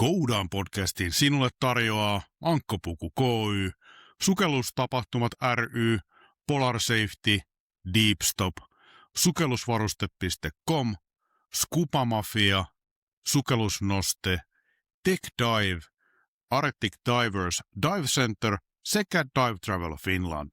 Go podcastin sinulle tarjoaa Ankkopuku Ky, Sukellustapahtumat ry, Polar Safety, Deepstop, sukellusvaruste.com, Scuba Mafia, Sukellusnoste, Tech Dive, Arctic Divers Dive Center sekä Dive Travel Finland.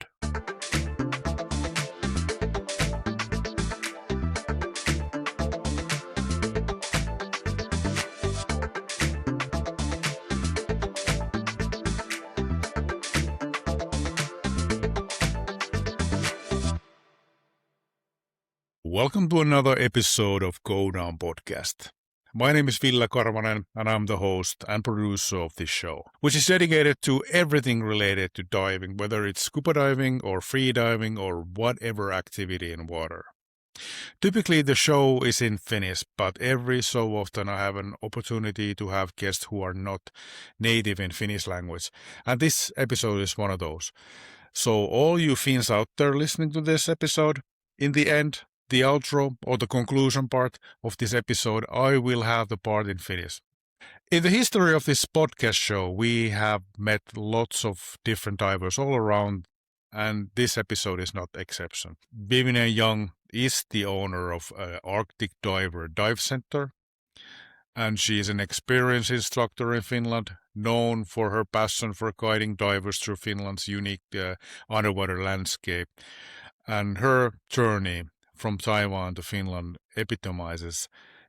Welcome to another episode of Go Down Podcast. My name is Ville Karvanen and I'm the host and producer of this show, which is dedicated to everything related to diving, whether it's scuba diving or free diving or whatever activity in water. Typically the show is in Finnish, but every so often I have an opportunity to have guests who are not native in Finnish language, and this episode is one of those. So all you Finns out there listening to this episode, in the end, the outro or the conclusion part of this episode, I will have the part in Finnish. In the history of this podcast show, we have met lots of different divers all around, and this episode is not exception. Viviana Yang is the owner of Arctic Diver Dive Center, and she is an experienced instructor in Finland, known for her passion for guiding divers through Finland's unique underwater landscape. And her journey from Taiwan to Finland epitomizes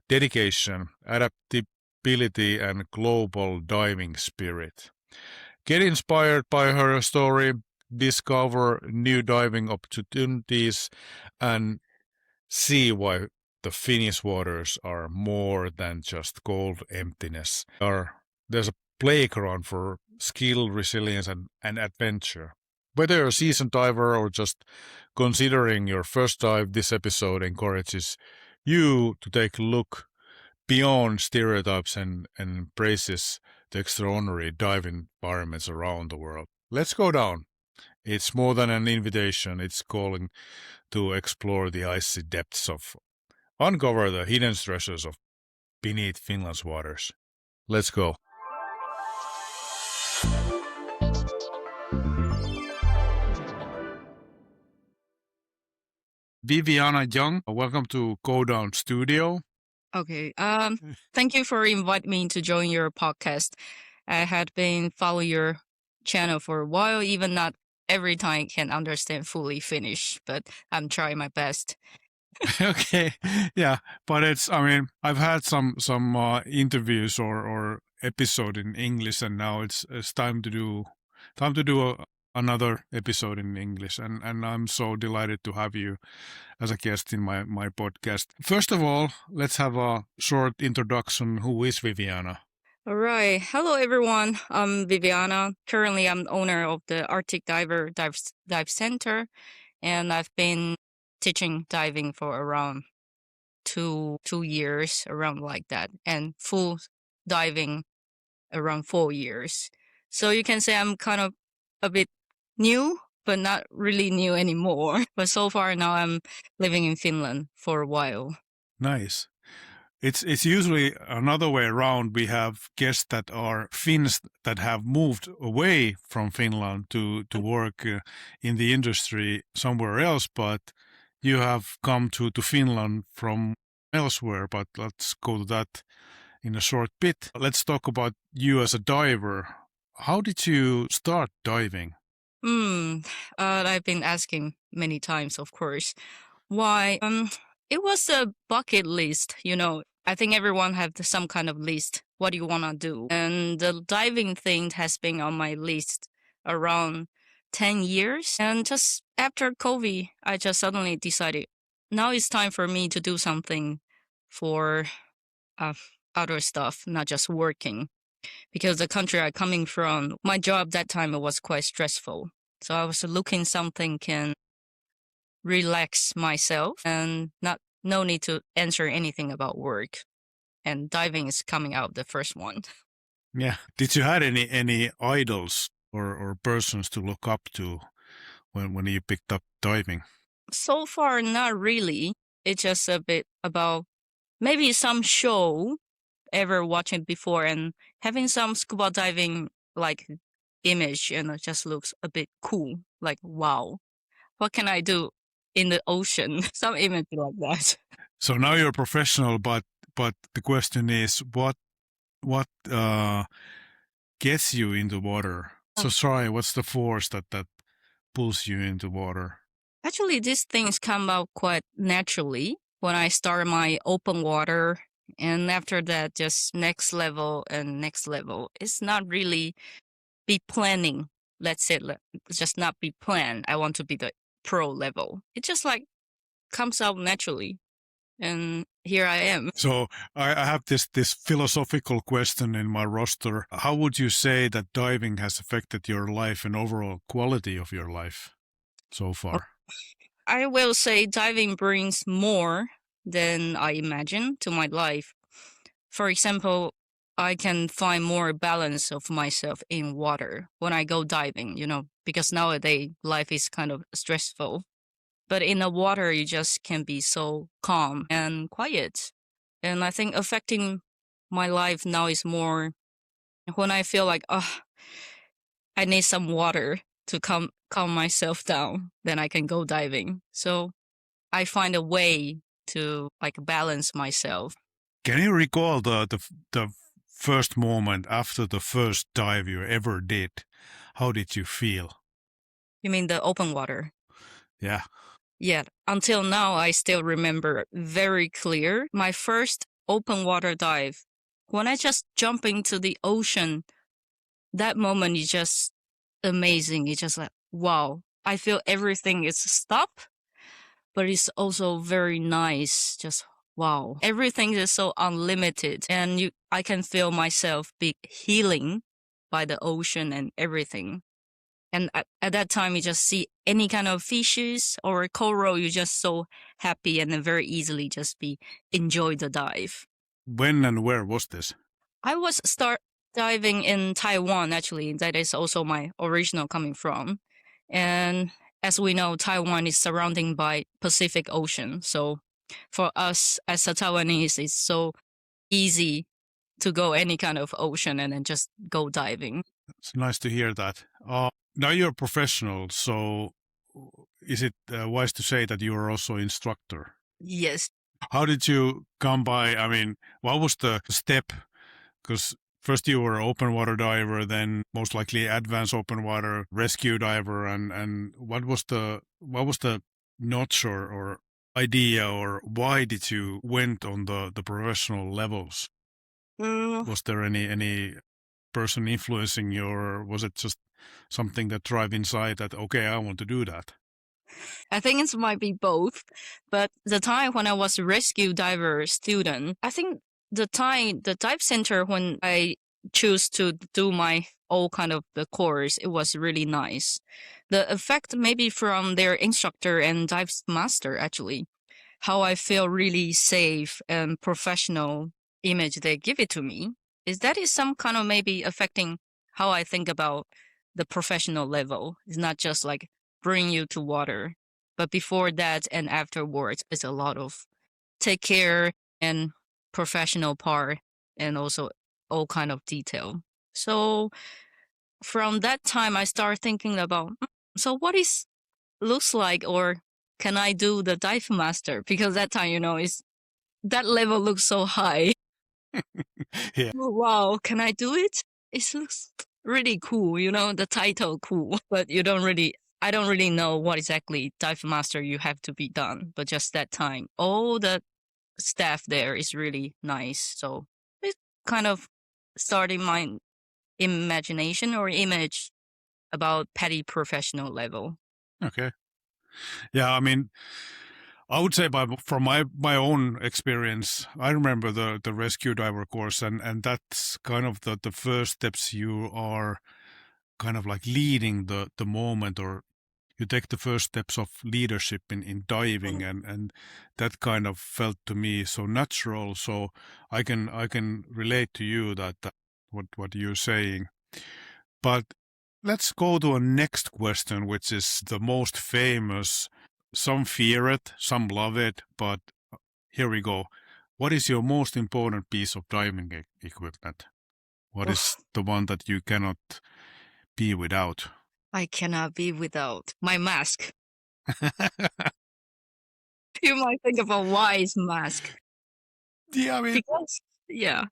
dedication, adaptability, and global diving spirit. Get inspired by her story, discover new diving opportunities, and see why the Finnish waters are more than just cold emptiness. There's a playground for skill, resilience, and adventure. Whether you're a seasoned diver or just considering your first dive, this episode encourages you to take a look beyond stereotypes and embraces the extraordinary dive environments around the world. Let's go down. It's more than an invitation. It's calling to explore the icy depths of, uncover the hidden treasures of beneath Finland's waters. Let's go. Viviana Yang, welcome to Go Down Studio. Okay. Thank you for inviting me to join your podcast. I had been following your channel for a while, even not every time can understand fully Finnish, but I'm trying my best. Okay, yeah, but I've had some interviews or episode in English, and now it's time to do another episode in English, and I'm so delighted to have you as a guest in my podcast. First of all, let's have a short introduction. Who is Viviana? All right. Hello, everyone. I'm Viviana. Currently, I'm owner of the Arctic Diver Dive Center, and I've been teaching diving for around two years, around like that, and full diving around 4 years. So you can say I'm kind of a bit new, but not really new anymore. But so far now I'm living in Finland for a while. Nice. It's usually another way around. We have guests that are Finns that have moved away from Finland to work in the industry somewhere else, but you have come to Finland from elsewhere. But let's go to that in a short bit. Let's talk about you as a diver. How did you start diving? I've been asking many times, of course. Why? It was a bucket list, I think everyone have some kind of list. What do you want to do? And the diving thing has been on my list around 10 years. And just after COVID, I just suddenly decided now it's time for me to do something for other stuff, not just working. Because the country I'm coming from, my job that time was quite stressful. So I was looking something can relax myself and no need to answer anything about work. And diving is coming out the first one. Yeah. Did you have any idols or persons to look up to when you picked up diving? So far, not really. It's just a bit about maybe some show ever watched it before, and having some scuba diving like image, and it just looks a bit cool. Like, wow, what can I do in the ocean? Some image like that. So now you're a professional, but the question is, what gets you into water? So sorry, what's the force that pulls you into water? Actually, these things come out quite naturally when I start my open water. And after that, just next level and next level. It's not really be planning. Let's say, it's just not be planned. I want to be the pro level. It just like comes out naturally. And here I am. So I have this philosophical question in my roster. How would you say that diving has affected your life and overall quality of your life so far? I will say diving brings more than I imagined to my life. For example, I can find more balance of myself in water when I go diving, because nowadays life is kind of stressful. But in the water, you just can be so calm and quiet. And I think affecting my life now is more when I feel like, oh, I need some water to calm myself down, then I can go diving. So I find a way to like balance myself. Can you recall the first moment after the first dive you ever did? How did you feel? You mean the open water? Yeah. Yeah. Until now, I still remember very clear my first open water dive. When I just jump into the ocean, that moment is just amazing. It's just like, wow. I feel everything is stopped, but it's also very nice. Just wow. Everything is so unlimited, and I can feel myself be healing by the ocean and everything. And at that time, you just see any kind of fishes or coral, you're just so happy and then very easily just enjoy the dive. When and where was this? I was start diving in Taiwan, actually. That is also my original coming from. And as we know, Taiwan is surrounded by Pacific Ocean. So for us as a Taiwanese, it's so easy to go any kind of ocean and then just go diving. It's nice to hear that. Now you're a professional, so is it wise to say that you are also instructor? Yes. How did you come by? I mean, what was the step? Because first you were open water diver, then most likely advanced open water rescue diver, and what was the notch or idea, or why did you went on the professional levels? Was there any person influencing you, or was it just something that drive inside that, okay, I want to do that? I think it might be both. But the time when I was a rescue diver student, I think the dive center when I choose to do my all kind of the course, it was really nice. The effect maybe from their instructor and dive master, actually, how I feel really safe and professional image they give it to me, is that is some kind of maybe affecting how I think about the professional level. It's not just like bring you to water, but before that and afterwards, it's a lot of take care and professional part, and also all kind of detail. So from that time, I start thinking about, so what is looks like, or can I do the dive master? Because that time, is that level looks so high. Yeah. Oh, wow, can I do it? It looks really cool, the title cool, but I don't really know what exactly dive master you have to be done, but just that time, all the staff there is really nice. So it kind of started my imagination or image about petty professional level. Okay. Yeah, I mean, I would say from my own experience, I remember the rescue diver course, and that's kind of the first steps. You are kind of like leading the moment, or you take the first steps of leadership in diving, and that kind of felt to me so natural. So I can relate to you that what you're saying. But let's go to a next question, which is the most famous. Some fear it, some love it, but here we go. what is your most important piece of diving equipment? What is Oof, the one that you cannot be without? I cannot be without my mask. You might think of a wise mask Yeah, I mean, because, yeah,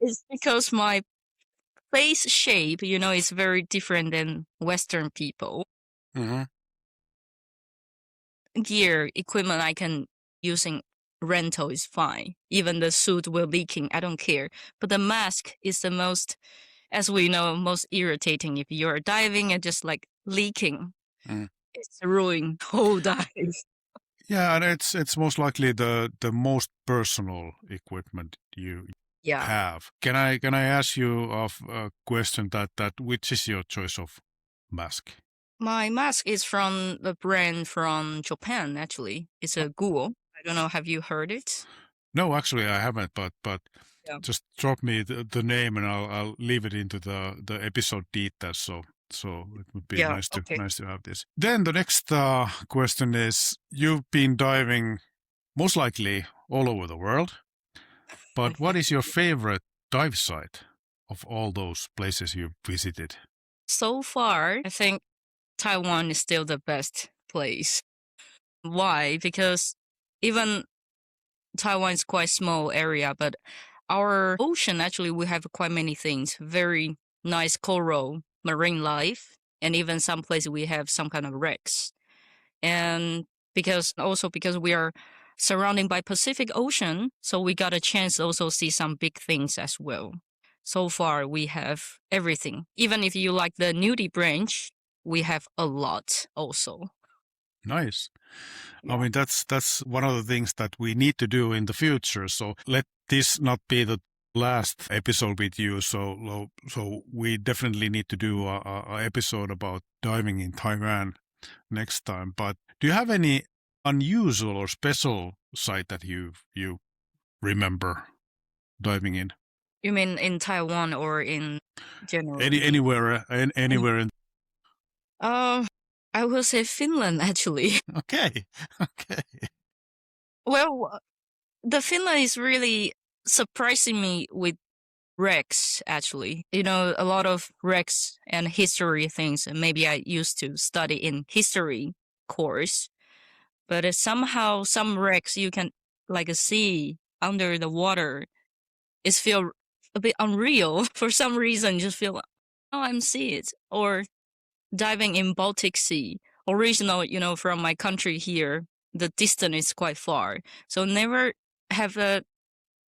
it's because my face shape, is very different than Western people. mhm. Gear, equipment I can using rental is fine. Even the suit will leaking, I don't care. But the mask is the most, as we know, most irritating. If you're diving and just like leaking, Mm. it's ruining whole dive. Yeah, and it's most likely the most personal equipment you Yeah. have. Can I ask you a question that which is your choice of mask? My mask is from the brand from Japan, actually. It's a Guo. I don't know, have you heard it? No, actually I haven't, but Yeah. just drop me the name and I'll leave it into the episode details. So it would be Yeah, okay. nice to have this. Then the next question is: you've been diving most likely all over the world, but what is your favorite dive site of all those places you've visited? So far, I think Taiwan is still the best place. Why? Because even Taiwan is quite small area, but our ocean actually we have quite many things. Very nice coral, marine life, and even some places we have some kind of wrecks. And because we are surrounded by Pacific Ocean, so we got a chance to also see some big things as well. So far we have everything. Even if you like the nudie branch, we have a lot also. Nice. I Yeah. mean, that's one of the things that we need to do in the future. So let this not be the last episode with you. So we definitely need to do a episode about diving in Taiwan next time. But do you have any unusual or special site that you remember diving in? You mean in Taiwan or in Any generally? anywhere anywhere in? Uh, I will say Finland actually. Okay, okay. Well, the Finland is really surprising me with wrecks actually. A lot of wrecks and history things. And maybe I used to study in history course, but somehow some wrecks you can like see under the water. It's feel a bit unreal for some reason. Just feel, oh, I'm see it or diving in Baltic Sea. Original, from my country here, the distance is quite far. So never have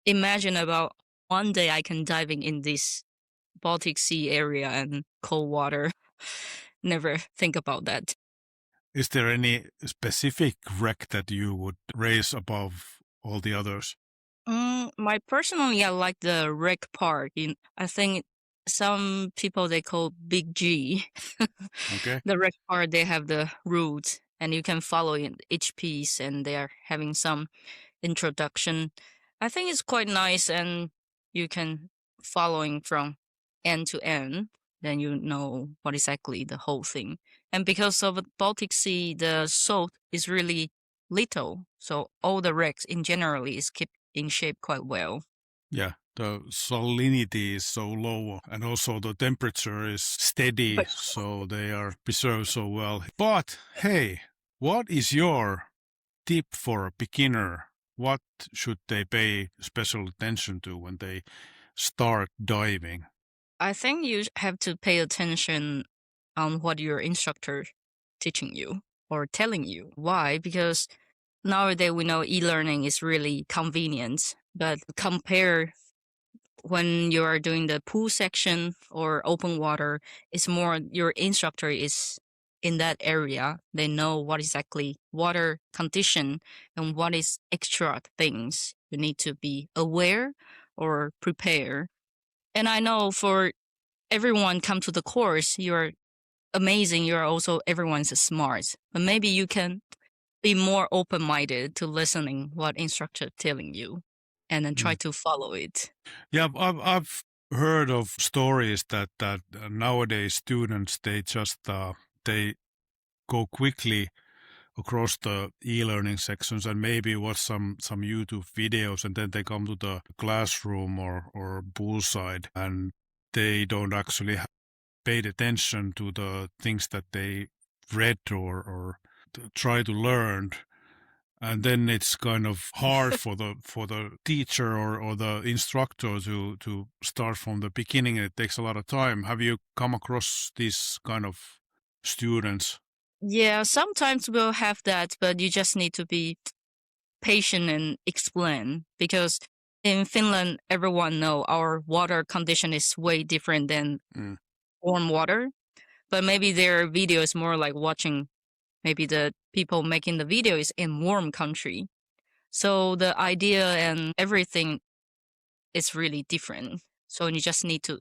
imagine about one day I can diving in this Baltic Sea area and cold water. Never think about that. Is there any specific wreck that you would raise above all the others? My personally, I like the wreck part. I think some people they call Big G. Okay. The wreck part they have the route and you can follow in each piece, and they are having some introduction. I think it's quite nice, and you can following from end to end. Then you know what exactly the whole thing. And because of the Baltic Sea, the salt is really little, so all the wrecks in generally is kept in shape quite well. Yeah, the salinity is so low and also the temperature is steady, But so they are preserved so well. But hey, what is your tip for a beginner? What should they pay special attention to when they start diving? I think you have to pay attention on what your instructor teaching you or telling you. Why? Because nowadays we know e-learning is really convenient, but compare when you are doing the pool section or open water, it's more your instructor is in that area. They know what exactly water condition and what is extra things you need to be aware or prepare. And I know for everyone come to the course, you're amazing. You're also everyone's smart, but maybe you can be more open-minded to listening what instructor telling you and then try Mm. to follow it. Yeah, I've heard of stories that nowadays students they just they go quickly across the e-learning sections and maybe watch some YouTube videos, and then they come to the classroom or poolside and they don't actually paid attention to the things that they read or try to learn, and then it's kind of hard for the teacher or the instructor to start from the beginning. It takes a lot of time. Have you come across these kind of students? Yeah, sometimes we'll have that, but you just need to be patient and explain, because in Finland, everyone know our water condition is way different than warm water. But maybe their video is more like watching, maybe the people making the video is in warm country. So the idea and everything is really different. So you just need to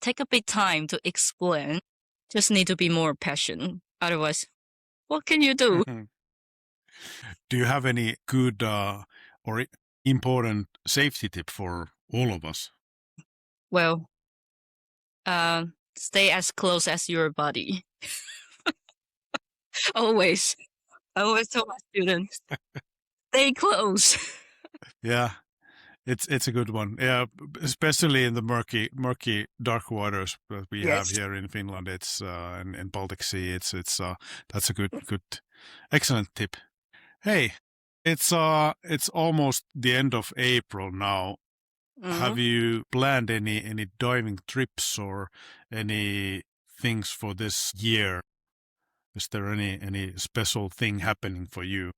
take a bit time to explain. Just need to be more patient. Otherwise, what can you do? Do you have any good or important safety tip for all of us? Well, stay as close as your body. Always. I always tell my students, stay close. Yeah, it's a good one. Yeah, especially in the murky dark waters that we have here in Finland. It's in Baltic Sea. It's that's a good excellent tip. Hey, it's almost the end of April now. Have you planned any diving trips or any things for this year? Is there any special thing happening for you?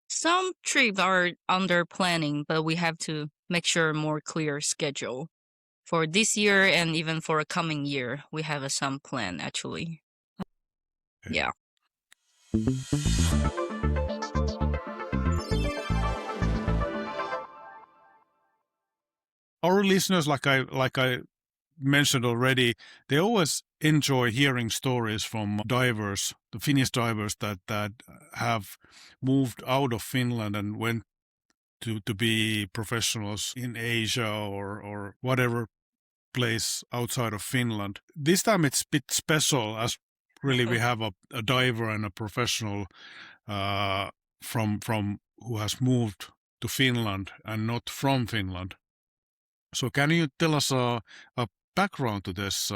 Some trips are under planning, but we have to make sure more clear schedule. For this year and even for a coming year, we have some plan actually. Okay. Yeah. Our listeners, like I mentioned already, they always enjoy hearing stories from divers, the Finnish divers that have moved out of Finland and went to be professionals in Asia or whatever place outside of Finland. This time it's a bit special, as really we have a diver and a professional from who has moved to Finland and not from Finland. So can you tell us a background to this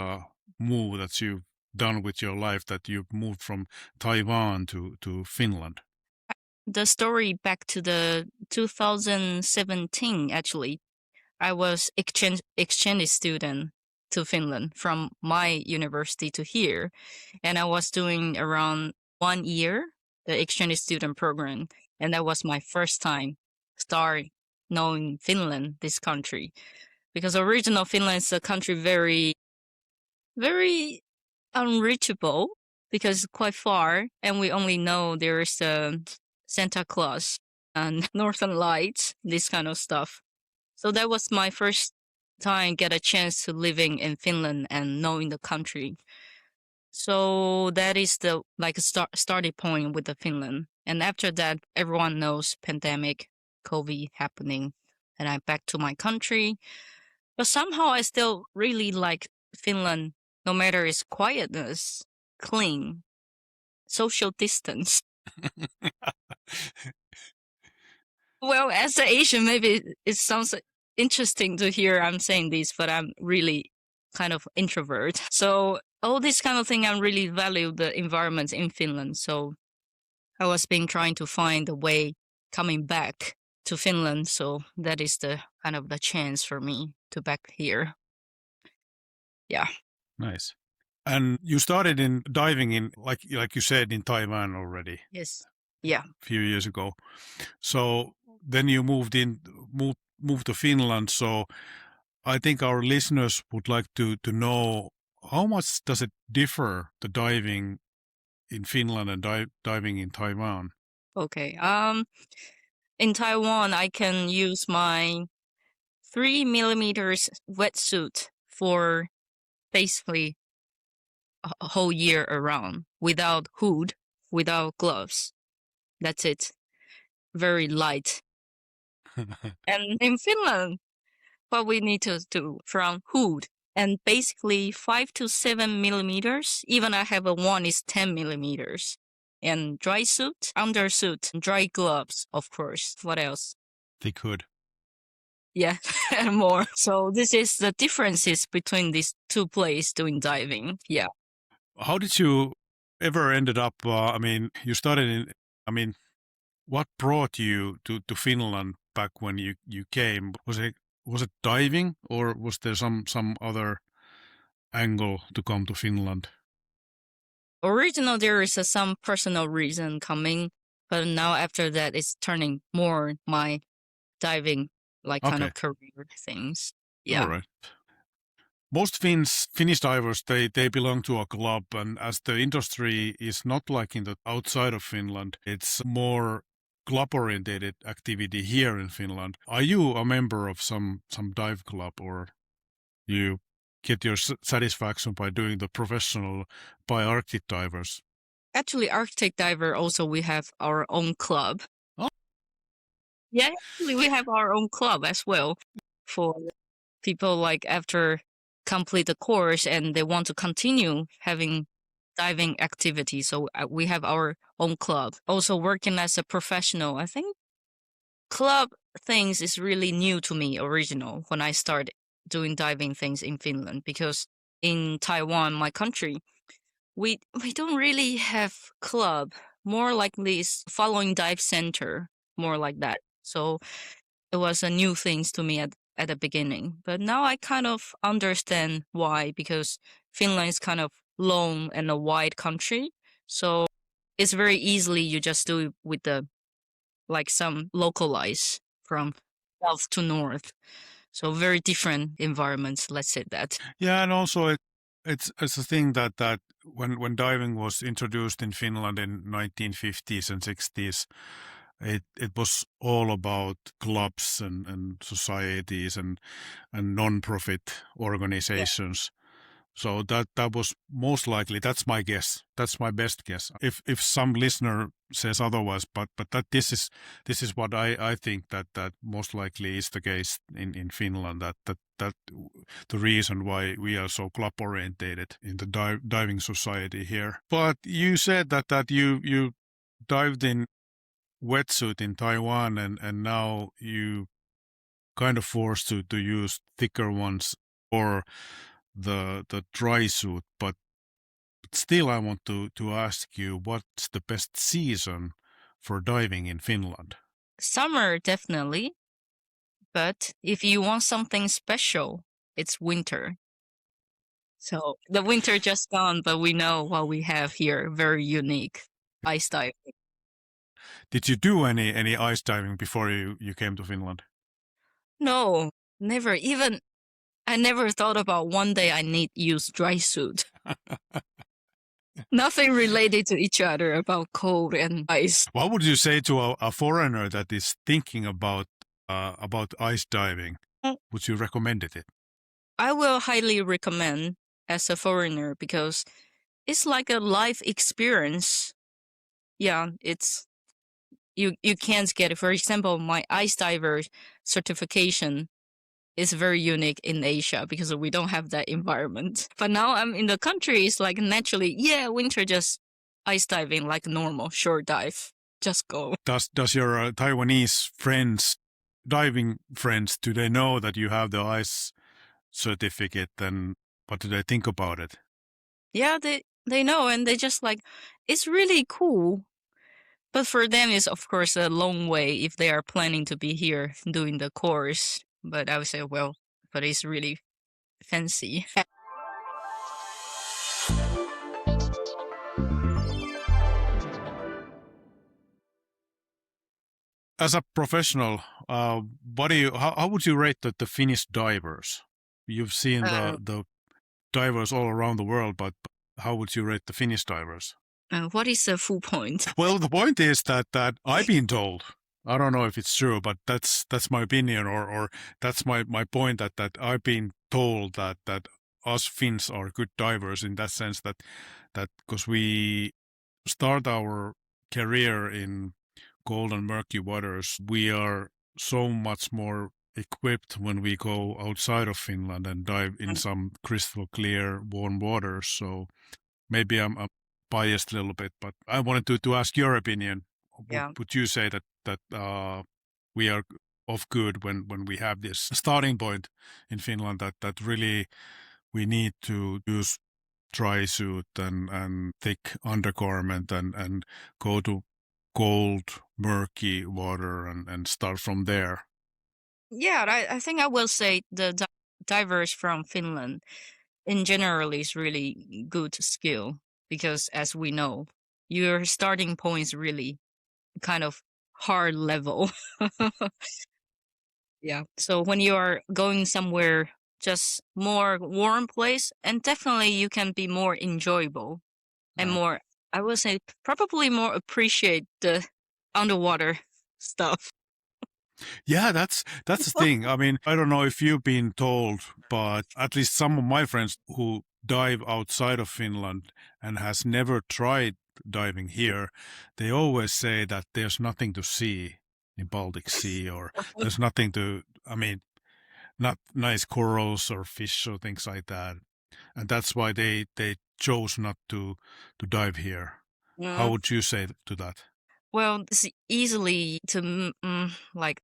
move that you've done with your life, that you've moved from Taiwan to Finland? The story back to the 2017, actually. I was exchange student to Finland from my university to here. And I was doing around 1 year, the exchange student program. And that was my first time start knowing Finland, this country. Because original Finland is a country very, very unreachable because it's quite far. And we only know there's Santa Claus and Northern Lights, this kind of stuff. So that was my first time get a chance to living in Finland and knowing the country. So that is the starting point with the Finland. And after that, everyone knows pandemic, COVID happening, and I'm back to my country. But somehow I still really like Finland, no matter its quietness, clean, social distance. Well, as an Asian, maybe it sounds interesting to hear I'm saying this, but I'm really kind of introvert. So all this kind of thing, I really value the environment in Finland. So I was been trying to find a way coming back to Finland. So that is the kind of the chance for me to back here. Yeah. Nice. And you started in diving in, like you said, in Taiwan already. Yes. Yeah. A few years ago. So then you moved to Finland. So I think our listeners would like to know, how much does it differ, the diving in Finland and diving in Taiwan? Okay. In Taiwan, I can use my 3 millimeters wetsuit for basically a whole year around, without hood, without gloves. That's it. Very light. And in Finland, what we need to do from hood, and basically 5 to 7 millimeters. Even I have a one is 10 millimeters. and dry suit, undersuit, dry gloves, of course. What else? Thick hood. Yeah, and more. So this is the differences between these two places doing diving. Yeah. How did you ever ended up? You started in. What brought you to Finland back when you came? Was it diving, or was there some other angle to come to Finland? Original, there is some personal reason coming, but now after that, it's turning more my diving kind Okay. of career things. All Yeah. right. Most Finnish divers, they belong to a club, and as the industry is not like in the outside of Finland, it's more club-oriented activity here in Finland. Are you a member of some dive club, or you get your satisfaction by doing the professional by Arctic divers? Actually, Arctic diver also we have our own club. Oh. Yeah, actually we have our own club as well for people like after complete the course and they want to continue having diving activity. So we have our own club. Also working as a professional, I think club things is really new to me original when I started doing diving things in Finland because in Taiwan, my country, we don't really have club, more like this following dive center, more like that. So it was a new things to me at the beginning. But now I kind of understand why, because Finland is kind of long and a wide country. So it's very easily you just do it with the some localize from south to north. So very different environments, let's say that. Yeah, and also it's a thing that when diving was introduced in Finland in 1950s and 60s, it was all about clubs and societies and non-profit organizations. So that was most likely. That's my guess. That's my best guess. If some listener says otherwise, but that this is what I think that most likely is the case in Finland. That the reason why we are so club orientated in the diving society here. But you said that you dived in wetsuit in Taiwan and now you kind of forced to use thicker ones or the dry suit, but still I want to ask you, what's the best season for diving in Finland? Summer, definitely. But if you want something special, it's winter. So the winter just gone, but we know what we have here, very unique ice diving. Did you do any ice diving before you came to Finland? No, never. Even I never thought about one day I need use dry suit. Nothing related to each other about cold and ice. What would you say to a foreigner that is thinking about ice diving? Would you recommend it? I will highly recommend as a foreigner because it's like a life experience. Yeah, it's you can't get it. For example, my ice diver certification is very unique in Asia because we don't have that environment. But now I'm in the country, it's like naturally, yeah, winter just ice diving like normal, short dive. Just go. Does your Taiwanese friends, diving friends, do they know that you have the ice certificate, and what do they think about it? Yeah, they know and they just like it's really cool. But for them it's of course a long way if they are planning to be here doing the course. But I would say, well, but it's really fancy. As a professional, how would you rate the Finnish divers? You've seen the divers all around the world, but how would you rate the Finnish divers? What is the full point? Well, the point is that I've been told. I don't know if it's true, but that's my opinion, or that's my point that I've been told that us Finns are good divers in that sense that because we start our career in cold and murky waters, we are so much more equipped when we go outside of Finland and dive in some crystal clear warm waters. So maybe I'm biased a little bit, but I wanted to ask your opinion. Yeah. Would you say that we are of good when we have this starting point in Finland that really we need to use dry suit and thick undergarment and go to cold, murky water and start from there? Yeah, I think I will say the divers from Finland in general is really good skill because as we know, your starting point is really kind of hard level. Yeah. So when you are going somewhere just more warm place, and definitely you can be more enjoyable and Yeah. more, I would say probably more appreciate the underwater stuff. Yeah, that's the thing. I mean, I don't know if you've been told, but at least some of my friends who dive outside of Finland and has never tried diving here, they always say that there's nothing to see in Baltic Sea, or there's nothing to, I mean, not nice corals or fish or things like that. And that's why they chose not to dive here. How Mm, would you say to that? well, it's easily to like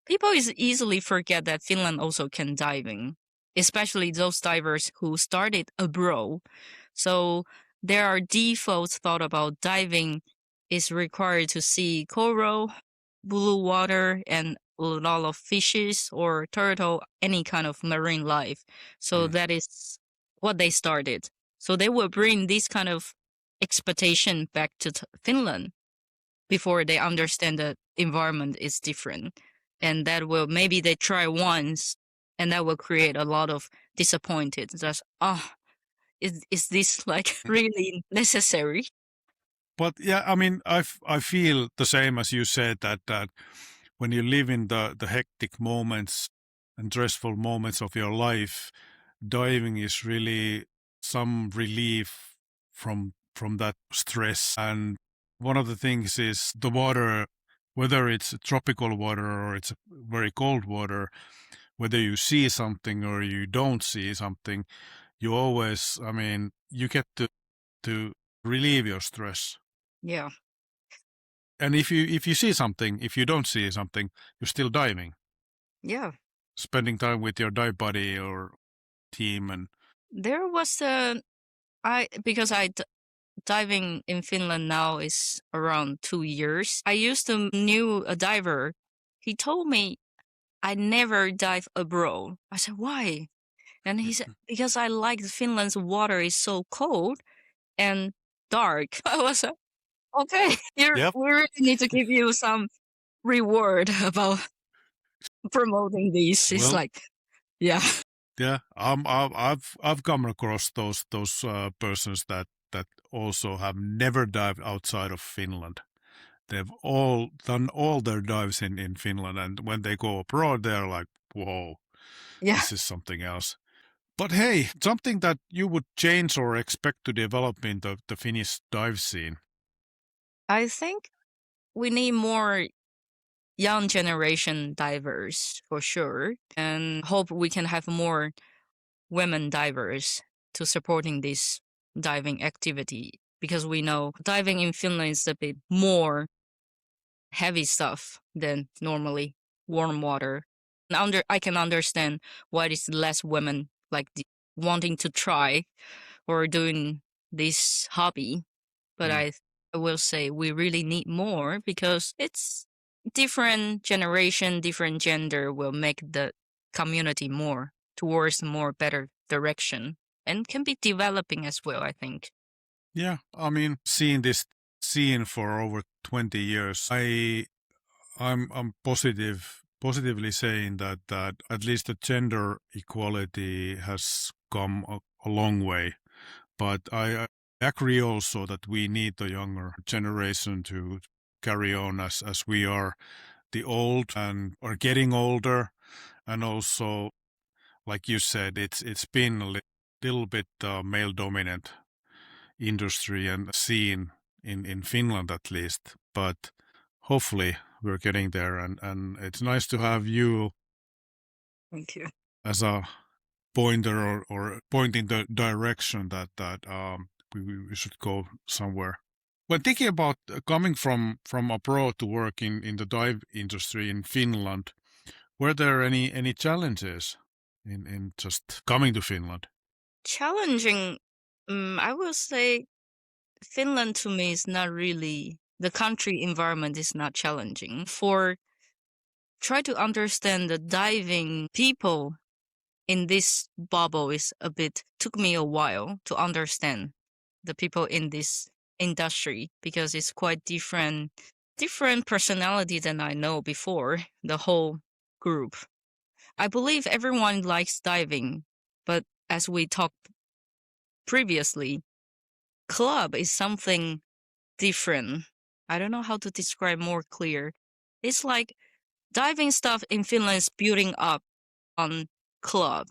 people is easily forget that Finland also can diving, especially those divers who started abroad. So there are default thought about diving is required to see coral, blue water, and a lot of fishes or turtle, any kind of marine life. So Mm. that is what they started. So they will bring this kind of expectation back to Finland before they understand the environment is different. And that will maybe they try once and that will create a lot of disappointed. Just is this like really necessary? But yeah, I mean, I feel the same as you said that when you live in the hectic moments and stressful moments of your life, diving is really some relief from that stress. And one of the things is the water, whether it's tropical water or it's very cold water, whether you see something or you don't see something, you always, I mean, you get to relieve your stress. Yeah. And if you see something, if you don't see something, you're still diving, Yeah. spending time with your dive buddy or team. And There was a I because diving in Finland now is around 2 years. I used to knew a diver. He told me I never dive abroad. I said, why? And he said, because I like Finland's water is so cold and dark. I was like, okay, yep, we really need to give you some reward about promoting these. It's well, like, yeah, yeah, I've come across those persons that also have never dived outside of Finland. They've all done all their dives in Finland, and when they go abroad, they're like, whoa, yeah. this is something else. But hey, something that you would change or expect to develop in the Finnish dive scene. I think we need more young generation divers for sure, and hope we can have more women divers to supporting this diving activity because we know diving in Finland is a bit more heavy stuff than normally warm water. I can understand why it's less women like wanting to try or doing this hobby, but Mm. I will say we really need more because it's different generation, different gender will make the community more towards more better direction and can be developing as well, I think. Yeah, I mean, seeing this scene for over 20 years, I'm positively saying that at least the gender equality has come a long way. But I agree also that we need the younger generation to carry on as we are the old and are getting older. And also, like you said, it's been a little bit male dominant industry and scene in Finland at least. But hopefully we're getting there, and it's nice to have you Thank you. as a pointer or pointing the direction that we should go somewhere. When thinking about coming from abroad to work in the dive industry in Finland, were there any challenges in just coming to Finland? Challenging, I will say Finland to me is not really, the country environment is not challenging. For try to understand the diving people in this bubble is a bit, took me a while to understand the people in this industry because it's quite different personality than I know before, the whole group. I believe everyone likes diving, but as we talked previously, club is something different. I don't know how to describe more clear. It's like diving stuff in Finland is building up on club,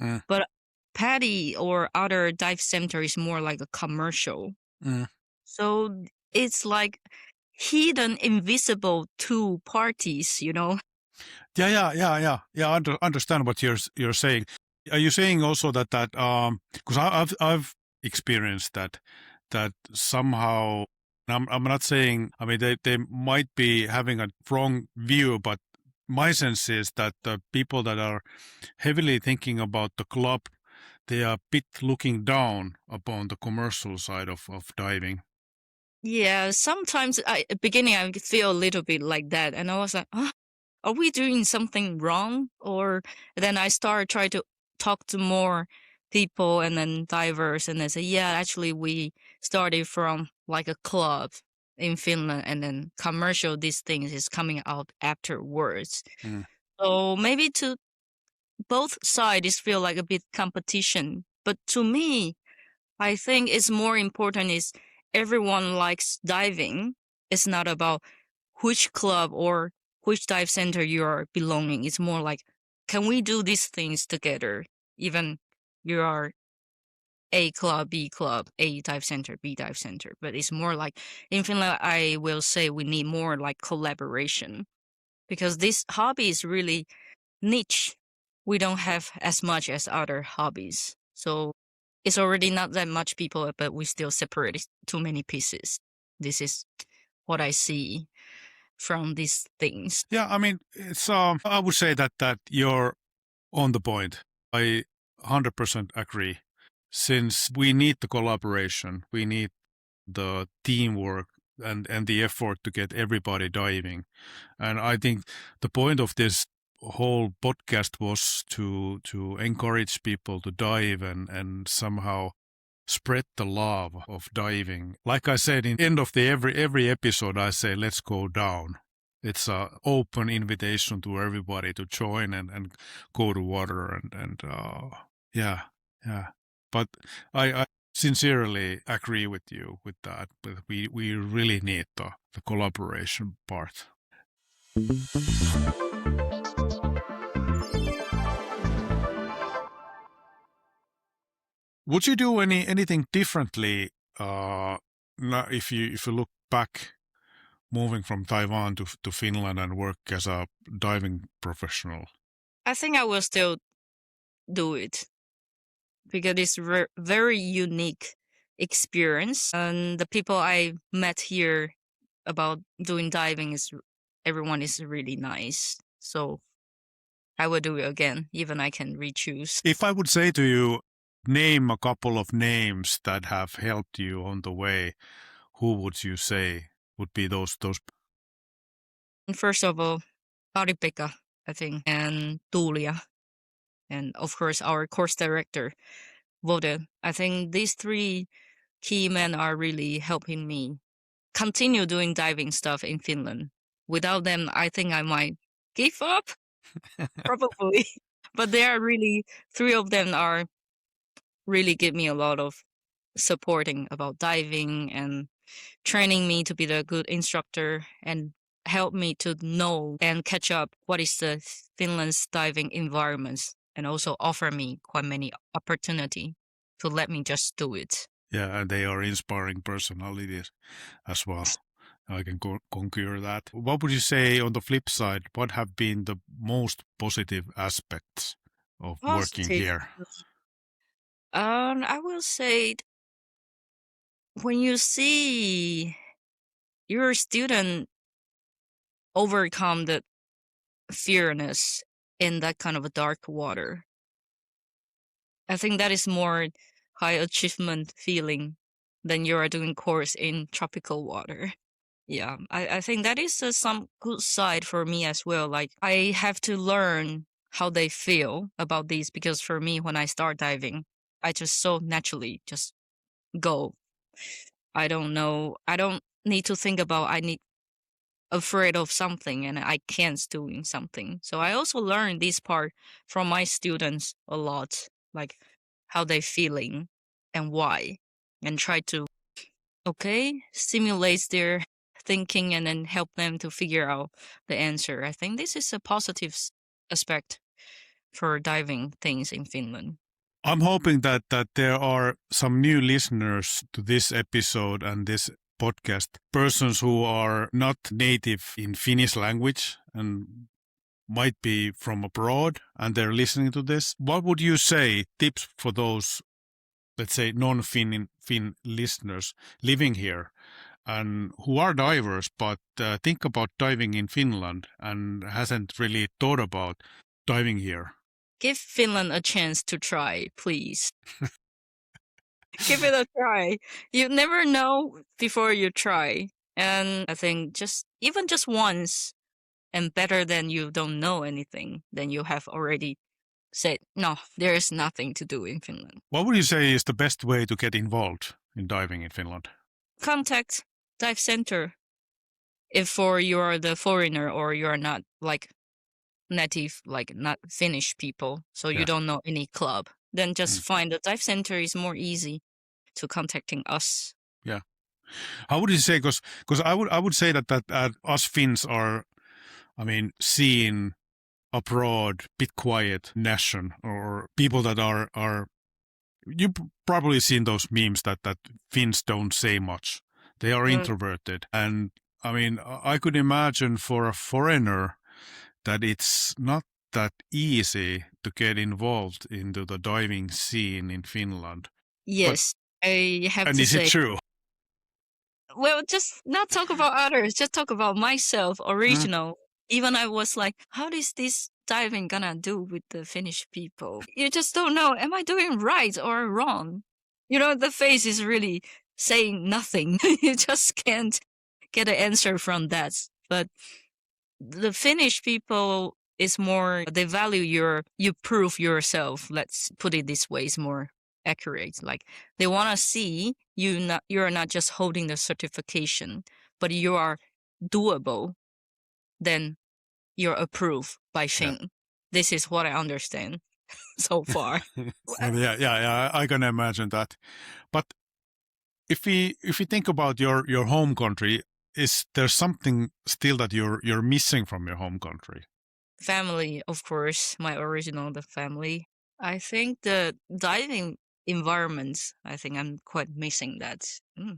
Mm, but Paddy or other dive center is more like a commercial. mm. So it's like hidden, invisible two parties, you know? Yeah. Understand what you're saying. Are you saying also that because I've experienced that somehow I'm not saying, I mean, they might be having a wrong view, but my sense is that the people that are heavily thinking about the club, they are a bit looking down upon the commercial side of diving. Yeah, sometimes at beginning I feel a little bit like that, and I was like, huh? Are we doing something wrong? Or then I start try to talk to more people and then divers, and they say, yeah, actually we started from like a club in Finland, and then commercial these things is coming out afterwards. Mm. So maybe to both sides feel like a bit competition, but to me, I think it's more important is everyone likes diving. It's not about which club or which dive center you are belonging. It's more like, can we do these things together? Even you are A club, B club, A dive center, B dive center. But it's more like in Finland, I will say we need more like collaboration because this hobby is really niche. We don't have as much as other hobbies. So it's already not that much people, but we still separate too many pieces. This is what I see from these things. Yeah, I mean, it's I would say that you're on the point. I 100% agree. Since we need the collaboration, we need the teamwork and the effort to get everybody diving. And I think the point of this whole podcast was to encourage people to dive and somehow spread the love of diving. Like I said, in the end of the every episode, I say, let's go down. It's an open invitation to everybody to join and go to water and yeah, yeah. But I sincerely agree with you with that. But we really need the collaboration part. Would you do anything differently if you look back, moving from Taiwan to Finland and work as a diving professional? I think I will still do it because it's very unique experience. And the people I met here about doing diving is everyone is really nice. So I will do it again, even I can re-choose. If I would say to you, name a couple of names that have helped you on the way, who would you say would be those? And first of all, Pekka, I think, and Tuulia, and of course our course director, Vode. I think these three key men are really helping me continue doing diving stuff in Finland. Without them, I think I might give up, probably. But they are really, three of them are really give me a lot of supporting about diving and training me to be the good instructor and help me to know and catch up what is the Finland's diving environments and also offer me quite many opportunity to let me just do it. Yeah, and they are inspiring personalities as well. I can concur that. What would you say on the flip side? What have been the most positive aspects of working Positive. here? I will say when you see your student overcome the fearness in that kind of a dark water, I think that is more high achievement feeling than you are doing course in tropical water. Yeah, I think that is some good side for me as well. Like I have to learn how they feel about these because for me, when I start diving, I just so naturally just go. I don't know. I don't need to think about I need afraid of something and I can't doing something. So I also learned this part from my students a lot, like how they feeling and why, and try to stimulate their thinking and then help them to figure out the answer. I think this is a positive aspect for diving things in Finland. I'm hoping that there are some new listeners to this episode and this podcast, persons who are not native in Finnish language and might be from abroad and they're listening to this. What would you say, tips for those, let's say, non-Finn listeners living here and who are divers but think about diving in Finland and hasn't really thought about diving here? Give Finland a chance to try, please. Give it a try. You never know before you try. And I think just once and better than you don't know anything, then you have already said, no, there is nothing to do in Finland. What would you say is the best way to get involved in diving in Finland? Contact dive center. If for you are the foreigner or you are not like native, like not Finnish people, so you don't know any club, then just find the dive center is more easy to contacting us. Yeah. How would you say? Because I would say that us Finns are, I mean, seen abroad, bit quiet nation, or people that are you probably seen those memes that Finns don't say much. They are introverted, and I mean, I could imagine for a foreigner that it's not that easy to get involved into the diving scene in Finland. Yes, I have and to is say. it true? Well, just not talk about others, just talk about myself, original. Even I was like, how is this diving gonna do with the Finnish people? You just don't know, am I doing right or wrong? You know, the face is really saying nothing. You just can't get an answer from that. But the Finnish people is more, they value you prove yourself. Let's put it this way, is more accurate. Like they want to see you're not just holding the certification, but you are doable. Then you're approved by Finn. Yeah. This is what I understand so far. yeah, I can imagine that. But if we think about your home country, is there something still that you're missing from your home country? Family, of course, my original, the family. I think the diving environment, I think I'm quite missing that.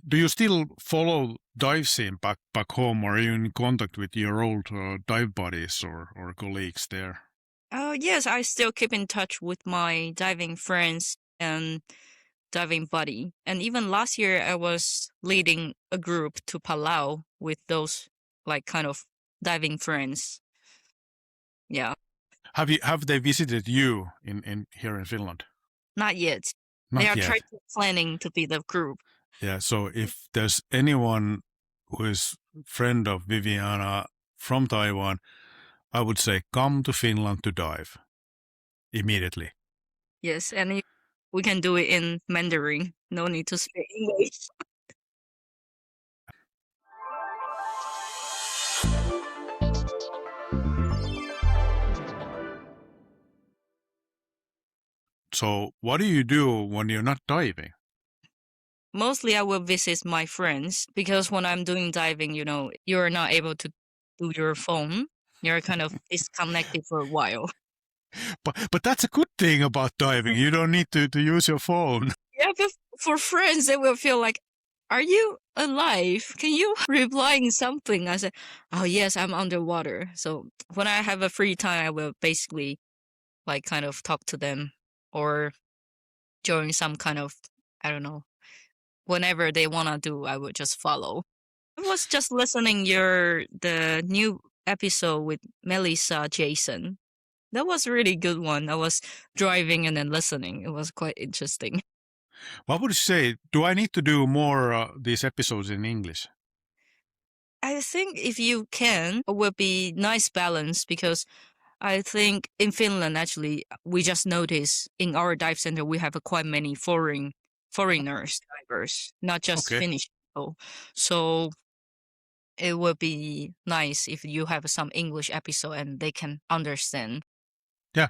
Do you still follow dive scene back home, or are you in contact with your old dive buddies or colleagues there? Yes, I still keep in touch with my diving friends and diving buddy. And even last year, I was leading a group to Palau with those like kind of diving friends. Yeah. Have they visited you in here in Finland? Not yet. Not they are yet. Planning to be the group. Yeah. So if there's anyone who is friend of Viviana from Taiwan, I would say come to Finland to dive immediately. Yes, and we can do it in Mandarin. No need to speak English. So what do you do when you're not diving? Mostly I will visit my friends because when I'm doing diving, you know, you're not able to do your phone. You're kind of disconnected for a while. But that's a good thing about diving. You don't need to use your phone. Yeah, but for friends, they will feel like, are you alive? Can you replying something? I said, oh, yes, I'm underwater. So when I have a free time, I will basically like kind of talk to them or join some kind of, I don't know, whenever they wanna do, I would just follow. I was just listening the new episode with Melissa Jason. That was a really good one. I was driving and then listening. It was quite interesting. What would you say? Do I need to do more these episodes in English? I think if you can, it would be nice balance because I think in Finland, actually, we just noticed in our dive center, we have quite many foreigners, divers, not just Okay. Finnish people. So it would be nice if you have some English episode and they can understand. Yeah.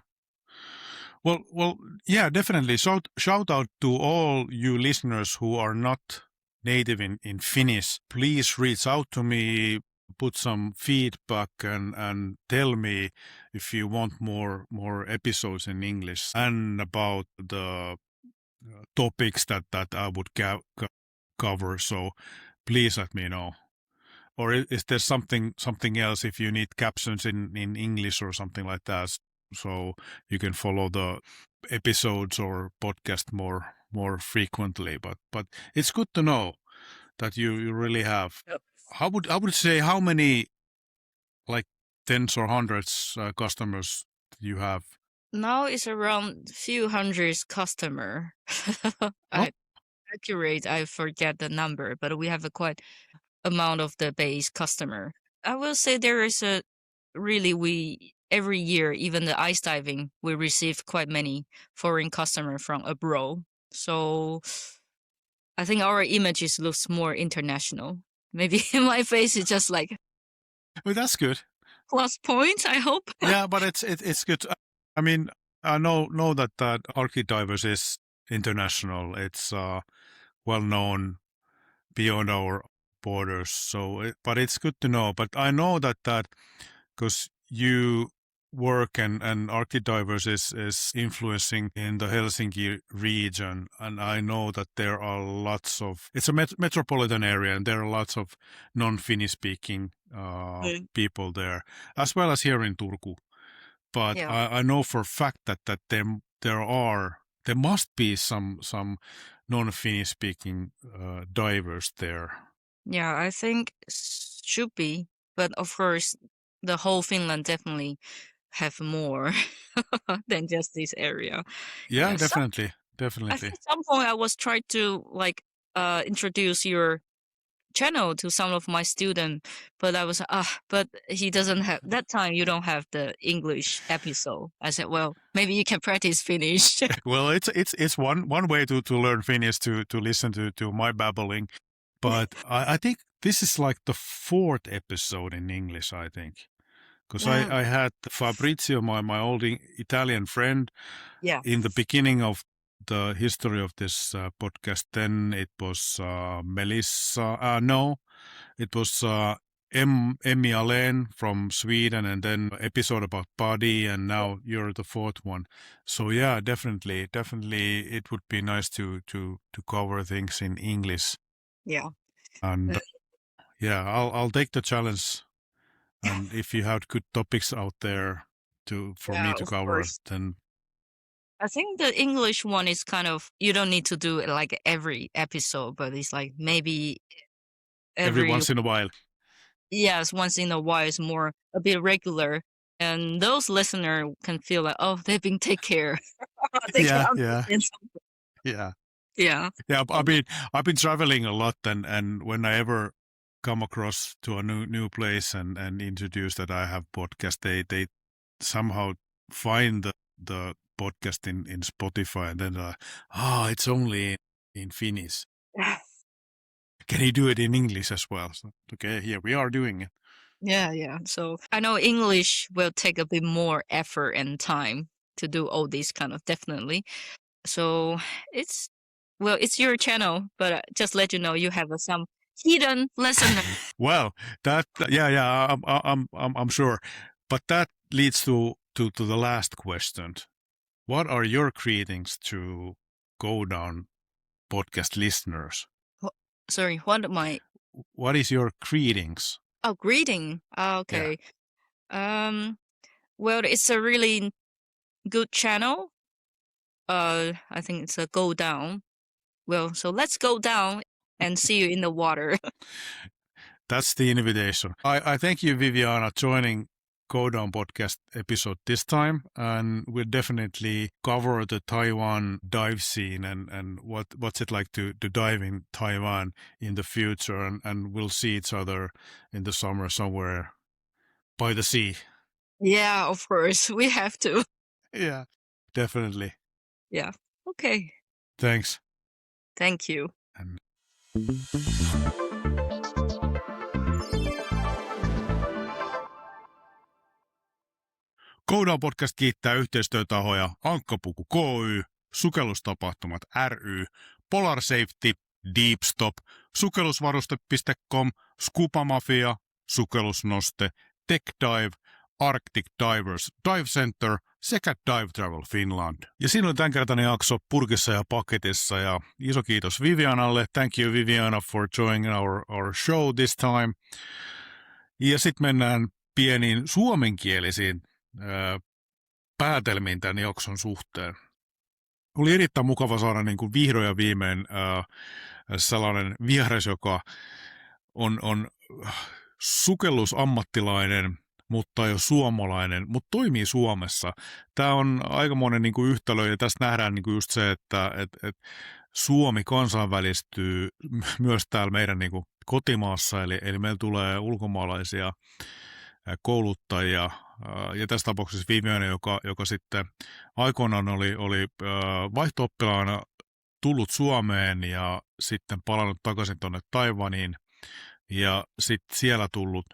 Well, yeah, definitely. Shout out to all you listeners who are not native in Finnish. Please reach out to me, put some feedback, and tell me if you want more episodes in English and about the topics that I would cover. So please let me know. Or is there something else if you need captions in English or something like that, so you can follow the episodes or podcast more frequently? But it's good to know that you really have. Yep. I would say how many, like tens or hundreds customers you have? Now it's around few hundreds customer. Oh, Accurate, I forget the number, but we have a quite amount of the base customer. I will say there is a really we every year, even the ice diving, we receive quite many foreign customer from abroad. So I think our images looks more international. Maybe my face is just like well, that's good. plus points, I hope. Yeah, but it's good. I mean, I know that Archidivers is international. It's well known beyond our borders. So, but it's good to know. But I know that because you work and Archidivers is influencing in the Helsinki region, and I know that there are lots of. It's a metropolitan area, and there are lots of non-Finnish speaking people there, as well as here in Turku. But Yeah. I know for a fact that there must be some non-Finnish speaking divers there. Yeah, I think should be, but of course, the whole Finland definitely have more than just this area. Yeah, Yeah, definitely, I definitely. think at some point I was trying to like introduce your channel to some of my student, but I was but he doesn't have that time. You don't have the English episode. I said, well, maybe you can practice Finnish. Well, it's one way to learn Finnish to listen to my babbling, but I think this is like the fourth episode in English. I think because I had Fabrizio, my old Italian friend, Yeah. in the beginning of the history of this podcast. Then it was Melissa. No, it was Emmy Alén from Sweden, and then episode about body, and now you're the fourth one. So yeah, definitely, it would be nice to cover things in English. Yeah. And yeah, I'll take the challenge. And if you have good topics out there for me Yeah, to of cover, course. then I think the English one is kind of you don't need to do it like every episode, but it's like maybe every every once in a while. yes, once in a while is more a bit regular. And those listener can feel like, oh, they've been take care. They can Yeah, understand something. yeah. Yeah. Yeah, I mean, I've been traveling a lot, and when I ever come across to a new place and introduce that I have podcast, they somehow find the podcast in Spotify, and then it's only in Finnish. Can you do it in English as well? So, okay, here we are doing it. Yeah. So I know English will take a bit more effort and time to do all these kind of definitely. So it's it's your channel, but just let you know you have some hidden listener. Well, yeah, I'm sure, but that leads to the last question. What are your greetings to Go Down podcast listeners? Sorry, what am I? What is your greetings? Oh, greeting. Yeah. Okay. Well, it's a really good channel. I think it's a go down. Well, so let's go down and see you in the water. That's the invitation. I thank you, Viviana, joining Go Down podcast episode this time, and we'll definitely cover the Taiwan dive scene and what's it like to dive in Taiwan in the future, and we'll see each other in the summer somewhere by the sea. Yeah, of course. We have to. Yeah, definitely. Yeah. Okay. Thanks. Thank you. And Go Down podcast kiittää yhteistyötahoja Ankkapuku Ky, Sukellustapahtumat ry, Polar Safety, Deep Stop, sukellusvaruste.com, Scuba Mafia, Sukellusnoste, Tech Dive, Arctic Divers Dive Center sekä Dive Travel Finland. Ja siinä on tämänkertainen jakso purkissa ja paketissa, ja iso kiitos Vivianalle. Thank you Viviana for joining our show this time. Ja sitten mennään pieniin suomenkielisiin päätelmiin tämän jakson suhteen. Oli erittäin mukava saada niin kuin vihdoin ja viimein sellainen vieras, joka on sukellusammattilainen, mutta ei ole suomalainen, mutta toimii Suomessa. Tämä on aikamoinen niin kuin yhtälö, ja tästä nähdään niin kuin just se, että Suomi kansainvälistyy myös täällä meidän niin kuin kotimaassa, eli meillä tulee ulkomaalaisia kouluttajia, ja tässä tapauksessa Viviana, joka sitten aikoinaan oli vaihto-oppilaana tullut Suomeen ja sitten palannut takaisin tuonne Taiwaniin ja sitten siellä tullut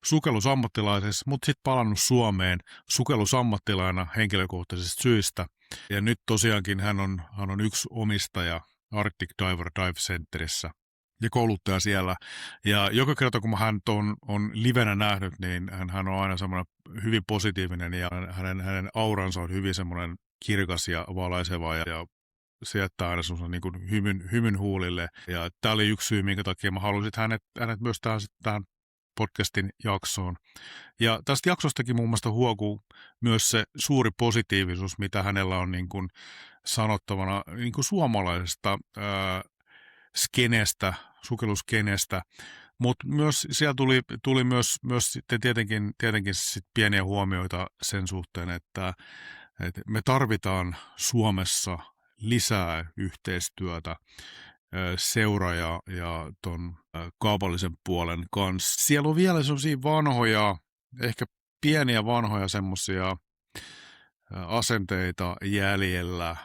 sukellusammattilaisessa, mutta sitten palannut Suomeen sukellusammattilaina henkilökohtaisista syistä. Ja nyt tosiaankin hän on yksi omistaja Arctic Dive Centerissä ja kouluttaja siellä. Ja joka kerta, kun mä hän on livenä nähnyt, niin hän on aina semmoinen hyvin positiivinen ja hänen auransa on hyvin semmoinen kirkas ja valaiseva ja se jättää aina semmoisen niin kuin hymyn huulille. Ja tämä oli yksi syy, minkä takia mä halusin hänet myös tähän podcastin jaksoon. Ja tästä jaksostakin mun mielestä huokuu myös se suuri positiivisuus, mitä hänellä on niin kuin sanottavana niin kuin suomalaisesta skenestä, sukelluskenestä, mutta myös siellä tuli myös sitten tietenkin sit pieniä huomioita sen suhteen, että me tarvitaan Suomessa lisää yhteistyötä seura- ja ton kaupallisen puolen kanssa. Siellä on vielä sellaisia vanhoja, ehkä pieniä vanhoja semmoisia asenteita jäljellä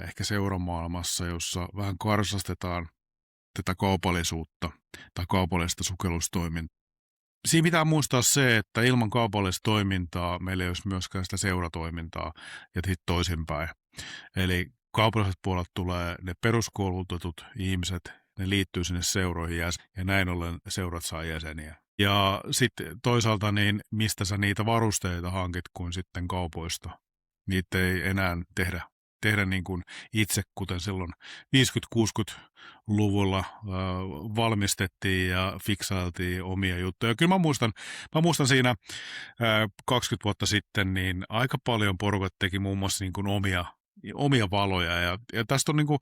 ehkä seuramaailmassa, jossa vähän karsastetaan tätä kaupallisuutta tai kaupallista sukellustoimintaa. Siinä pitää muistaa se, että ilman kaupallista toimintaa meillä ei olisi myöskään sitä seuratoimintaa ja sitten toisinpäin. Eli kaupalliset puolet tulee ne peruskoulutetut ihmiset, ne liittyy sinne seuroihin ja näin ollen seurat saa jäseniä. Ja sitten toisaalta niin mistä sä niitä varusteita hankit kuin sitten kaupoista. Niitä ei enää tehdä niin kuin itse, kuten silloin 50-60-luvulla valmistettiin ja fiksailtiin omia juttuja. Kyllä mä muistan siinä 20 vuotta sitten, niin aika paljon porukat teki muun muassa niin kuin omia valoja. Ja tästä on niin kuin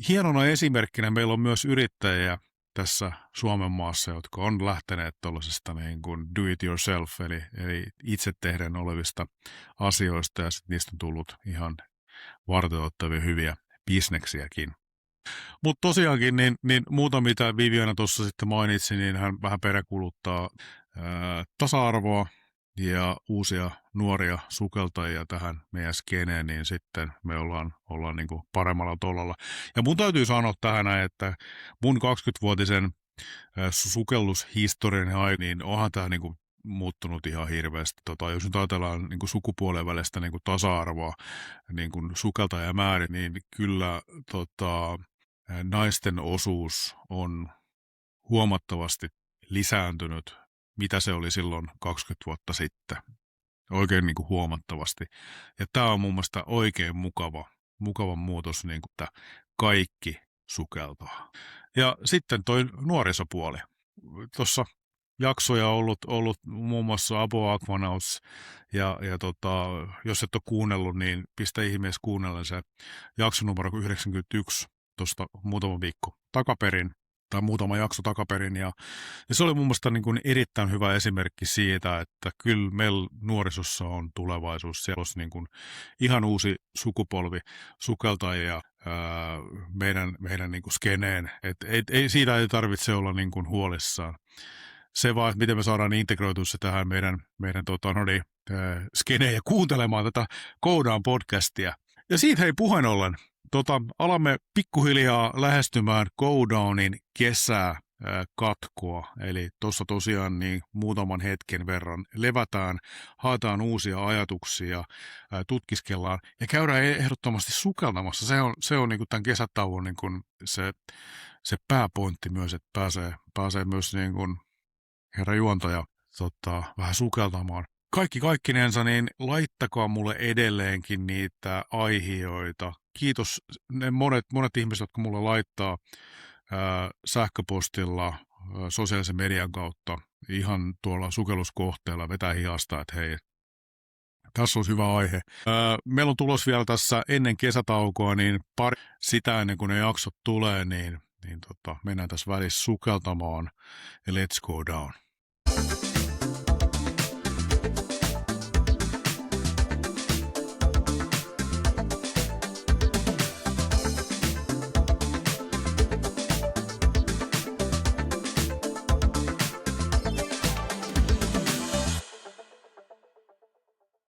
hienona esimerkkinä, meillä on myös yrittäjiä tässä Suomen maassa, jotka on lähteneet tuollaisesta niin kuin do it yourself, eli itse tehden olevista asioista, ja sitten niistä on tullut ihan varteuttavia hyviä bisneksiäkin. Mutta tosiaankin, niin muuta mitä Viviana tuossa sitten mainitsi, niin hän vähän peräkuluttaa tasa-arvoa ja uusia nuoria sukeltajia tähän meidän skeneen, niin sitten me ollaan niin kuin paremmalla tolalla. Ja mun täytyy sanoa tähän, että mun 20-vuotisen sukellushistorian niin onhan tämä niin kuin muuttunut ihan hirveästi. Jos nyt ajatellaan niin kuin sukupuolen välistä niin kuin tasa-arvoa niin kuin sukeltajamäärin, niin kyllä naisten osuus on huomattavasti lisääntynyt, mitä se oli silloin 20 vuotta sitten. Oikein niin kuin huomattavasti. Ja tämä on mun mielestä oikein mukava muutos, niin kuin, että kaikki sukeltaa. Ja sitten toi nuorisopuoli. Tuossa jaksoja ollut muun muassa Abo Aquanauts, ja jos et ole kuunnellut, niin pistä ihmeessä kuunnella se jakso numero 91 tuosta muutama viikko takaperin tai muutama jakso takaperin ja se oli mun mielestä niin kuin erittäin hyvä esimerkki siitä, että kyllä meillä nuorisossa on tulevaisuus. Siellä olisi niin kuin ihan uusi sukupolvi sukeltajia meidän niin kuin skeneen. Siitä ei tarvitse olla niin kuin huolissaan. Se vaan, että miten me saadaan integroitua se tähän meidän skeneen ja kuuntelemaan tätä Go Down podcastia. Ja siitä ei puheen ollen. Alamme pikkuhiljaa lähestymään Go Downin kesää katkoa. Eli tuossa tosiaan niin muutaman hetken verran levätään, haetaan uusia ajatuksia, tutkiskellaan ja käydään ehdottomasti sukeltamassa. Se on niin kuin tämän kesätauon niin kuin se pääpointti myös, että pääsee myös niin kuin herra juontaja vähän sukeltamaan. Kaikkinensa, niin laittakaa mulle edelleenkin niitä aiheita. Kiitos ne monet ihmiset, jotka mulle laittaa sähköpostilla, sosiaalisen median kautta, ihan tuolla sukelluskohteella vetää hihasta, että hei, tässä olisi hyvä aihe. Meillä on tulos vielä tässä ennen kesätaukoa, niin sitä ennen kuin ne jaksot tulee, niin mennään tässä välissä sukeltamaan ja let's go down.